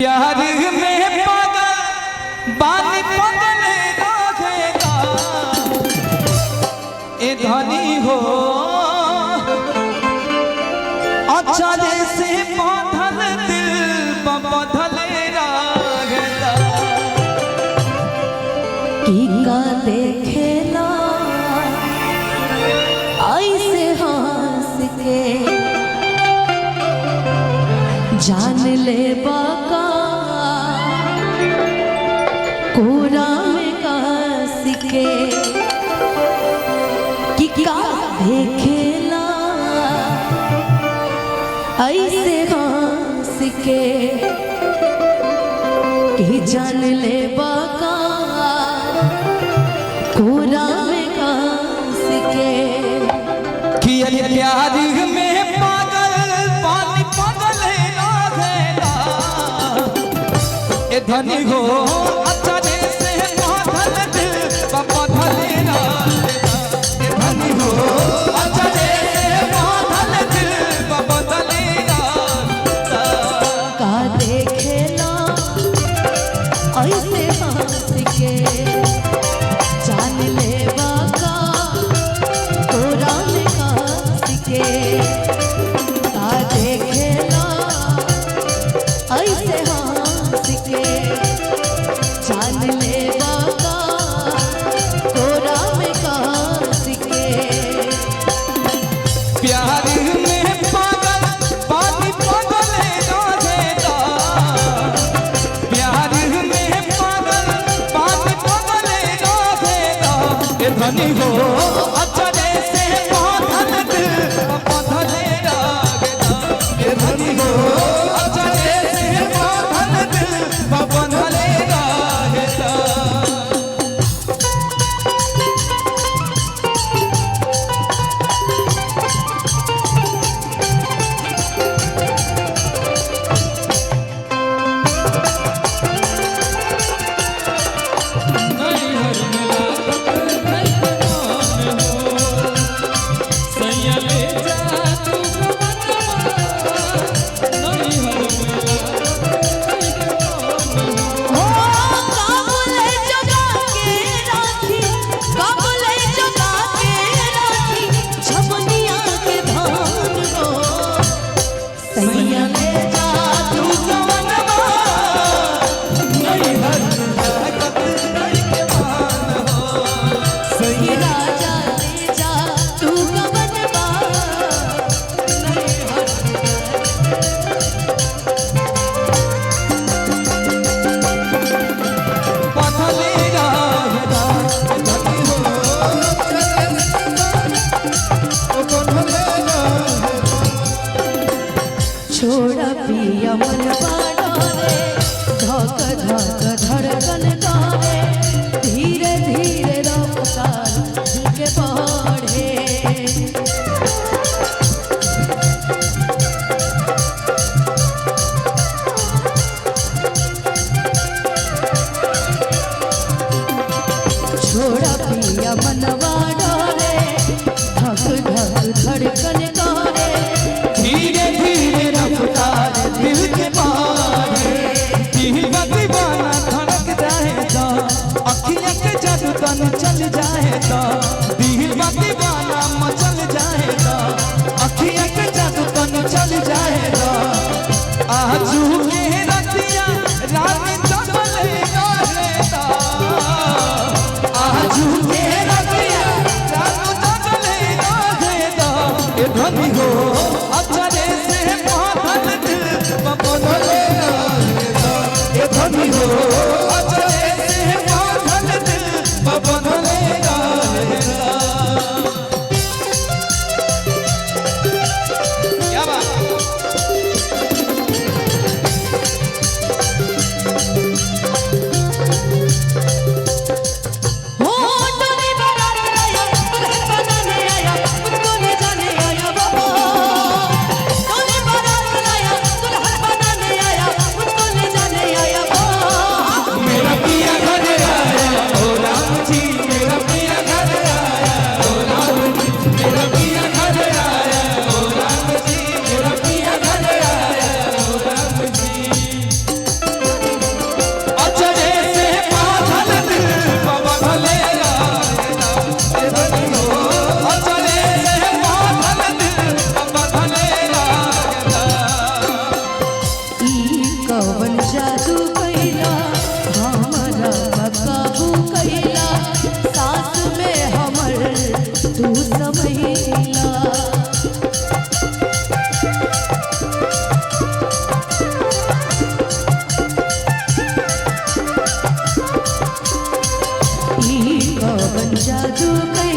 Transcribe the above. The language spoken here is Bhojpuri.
प्यार में पागल बानी पागल रहेगा ए धनी हो अच्छा जैसे बांधल दिल बंधल रहेगा की का देखेला ऐसे हंस के जान ले बाका कोरा में कास के कि का देखेला ऐसे हंस के कि जान ले बाका कोरा में कास के कि प्यार में पागल पानी पागल रहेगा ए धनी हो अच्छा जैसे बांधल दिल बंधल रहेगा ए धनी हो अच्छा जैसे बांधल दिल बंधल रहेगा का देखेला ऐसे हंस के जान ले बाका कोरा में कास के का देखेला ऐसे हंस के जान ले बाका कोरा में कास के प्यार में पागल पानी पागल रहेगा प्यार में पागल पानी पागल रहेगा ए धनी हो अच्छा जैसे बांधल दिल बंधल रहेगा ए धनी हो अच्छा जैसे बांधल दिल बंधल रहेगा छोड़ा पिया मन बाड़े धक धक धड़कन करे धीरे धीरे रफ्तार के बढ़े छोड़ा पिया मन बाड़े धक धक धड़कन करे धीरे धीरे रफ्तार दिल के बारे दिल का दीवाना धड़क जाएगा अखियां के जादू तन चल जाएगा दिल का दीवाना मचल जाएगा अखियां के जादू तन चल जाएगा आजू के रतिया रानी चलेगा लेता आजू के रतिया रानी चलेगा लेता ए धनी हो अच्छा जैसे बांधल दिल बंधल रहेगा ए धनी हो अच्छा जैसे बांधल दिल बंधल रहेगा क्या बात कवन जादू कैला हमरा काबू कैला सास में हमर तू समैला कवन जादू कैला